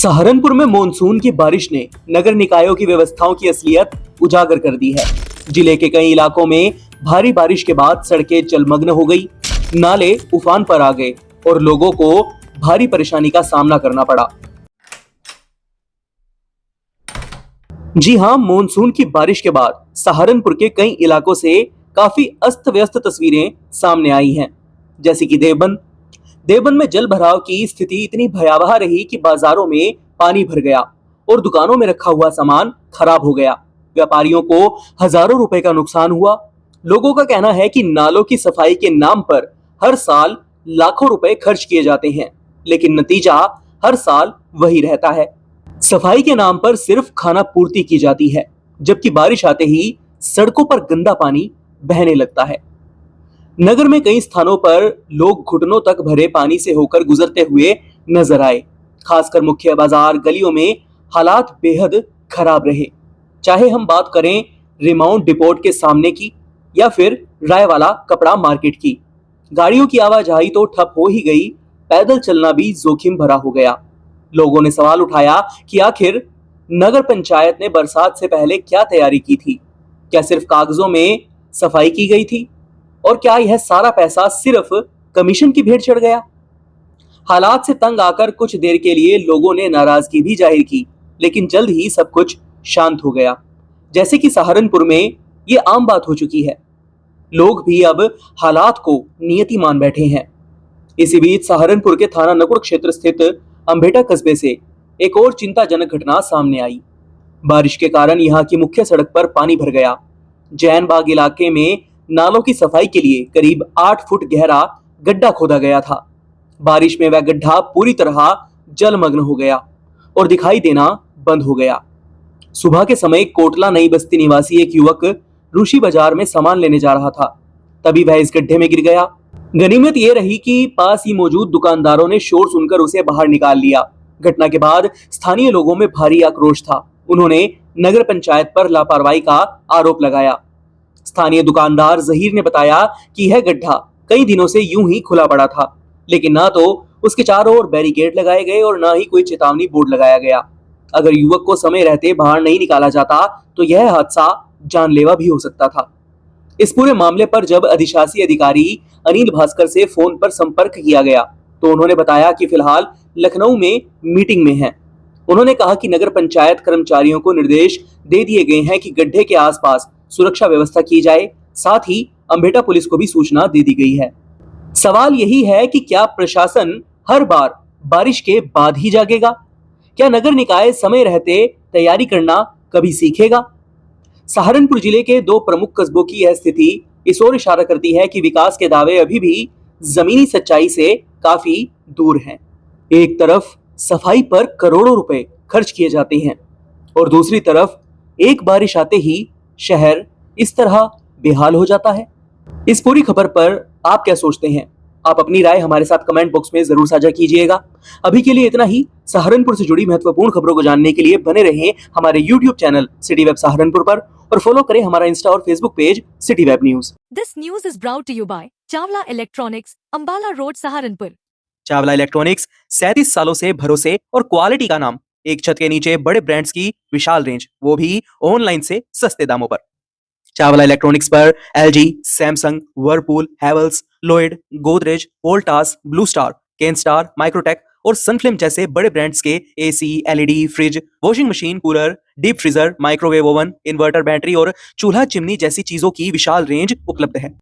सहारनपुर में मानसून की बारिश ने नगर निकायों की व्यवस्थाओं की असलियत उजागर कर दी है। जिले के कई इलाकों में भारी बारिश के बाद सड़कें जलमग्न हो गई, नाले उफान पर आ गए और लोगों को भारी परेशानी का सामना करना पड़ा। जी हां, मानसून की बारिश के बाद सहारनपुर के कई इलाकों से काफी अस्त व्यस्त तस्वीरें सामने आई हैं, जैसे कि देवबंद में जल भराव की स्थिति इतनी भयावह रही कि बाजारों में पानी भर गया और दुकानों में रखा हुआ सामान खराब हो गया। व्यापारियों को हजारों रुपए का नुकसान हुआ। लोगों का कहना है कि नालों की सफाई के नाम पर हर साल लाखों रुपए खर्च किए जाते हैं, लेकिन नतीजा हर साल वही रहता है। सफाई के नाम पर सिर्फ खाना पूर्ति की जाती है, जबकि बारिश आते ही सड़कों पर गंदा पानी बहने लगता है। नगर में कई स्थानों पर लोग घुटनों तक भरे पानी से होकर गुजरते हुए नजर आए। खासकर मुख्य बाजार गलियों में हालात बेहद खराब रहे। चाहे हम बात करें रिमाउंट डिपोट के सामने की या फिर रायवाला कपड़ा मार्केट की, गाड़ियों की आवाजाही तो ठप हो ही गई, पैदल चलना भी जोखिम भरा हो गया। लोगों ने सवाल उठाया कि आखिर नगर पंचायत ने बरसात से पहले क्या तैयारी की थी? क्या सिर्फ कागजों में सफाई की गई थी? और क्या यह सारा पैसा सिर्फ कमीशन की भेंट चढ़ गया? हालात से तंग आकर कुछ देर के लिए लोगों ने नाराजगी भी जाहिर की, लेकिन जल्द ही सब कुछ शांत हो गया। जैसे कि सहारनपुर में ये आम बात हो चुकी है। लोग भी अब हालात को नियति मान बैठे हैं। इसी बीच सहारनपुर के थाना नकुड़ क्षेत्र स्थित अंबेटा कस्बे से एक और चिंताजनक घटना सामने आई। बारिश के कारण यहाँ की मुख्य सड़क पर पानी भर गया। जैन बाग इलाके में नालों की सफाई के लिए करीब 8 फुट गहरा गड्ढा खोदा गया था। बारिश में वह गड्ढा पूरी तरह जलमग्न हो गया और दिखाई देना बंद हो गया। सुबह के समय कोटला नई बस्ती निवासी एक युवक ऋषि बाजार में सामान लेने जा रहा था, तभी वह इस गड्ढे में गिर गया। गनीमत यह रही कि पास ही मौजूद दुकानदारों ने शोर सुनकर उसे बाहर निकाल लिया। घटना के बाद स्थानीय लोगों में भारी आक्रोश था। उन्होंने नगर पंचायत पर लापरवाही का आरोप लगाया। स्थानीय दुकानदार जहीर ने बताया कि यह गड्ढा कई दिनों से यूं ही खुला पड़ा था, लेकिन ना तो उसके चारों ओर बैरिकेड लगाए गए और ना ही कोई चेतावनी बोर्ड लगाया गया। अगर युवक को समय रहते बाहर नहीं निकाला जाता तो यह हादसा जानलेवा भी हो सकता था। इस पूरे मामले पर जब अधिशासी अधिकारी अनिल भास्कर से फोन पर संपर्क किया गया तो उन्होंने बताया कि फिलहाल लखनऊ में मीटिंग में हैं। उन्होंने कहा कि नगर पंचायत कर्मचारियों को निर्देश दे दिए गए हैं कि गड्ढे के आसपास सुरक्षा व्यवस्था की जाए। साथ ही अंबेटा पुलिस को भी सूचना दे दी गई है। सवाल यही है कि क्या प्रशासन हर बार बारिश के बाद ही जागेगा? क्या नगर निकाय समय रहते तैयारी करना कभी सीखेगा? सहारनपुर जिले के दो प्रमुख कस्बों की यह स्थिति इस ओर इशारा करती है कि विकास के दावे अभी भी जमीनी सच्चाई से काफी दूर हैं। एक तरफ सफाई पर करोड़ों रुपए खर्च किए जाते हैं और दूसरी तरफ एक बारिश आते ही शहर इस तरह बेहाल हो जाता है। इस पूरी खबर पर आप क्या सोचते हैं? आप अपनी राय हमारे साथ कमेंट बॉक्स में जरूर साझा कीजिएगा। अभी के लिए इतना ही। सहारनपुर से जुड़ी महत्वपूर्ण खबरों को जानने के लिए बने रहें हमारे YouTube channel city web Saharanpur पर और फॉलो करें हमारा इंस्टा और Facebook page city web news. This news is brought to you by Chawla electronics, Ambala road, Saharanpur. Chawla electronics 37 सालों से भरोसे और क्वालिटी का नाम। एक छत के नीचे बड़े ब्रांड्स की विशाल रेंज, वो भी ऑनलाइन से सस्ते दामों पर। चावला इलेक्ट्रॉनिक्स पर LG, Samsung, Whirlpool, Havells, Lloyd, Godrej, Voltas, blue star, Kenstar, Microtek और सनफ्लिम जैसे बड़े ब्रांड्स के AC, LED, fridge, washing machine, cooler, deep freezer, microwave oven, inverter, battery और चूल्हा चिमनी जैसी चीजों की विशाल रेंज उपलब्ध है।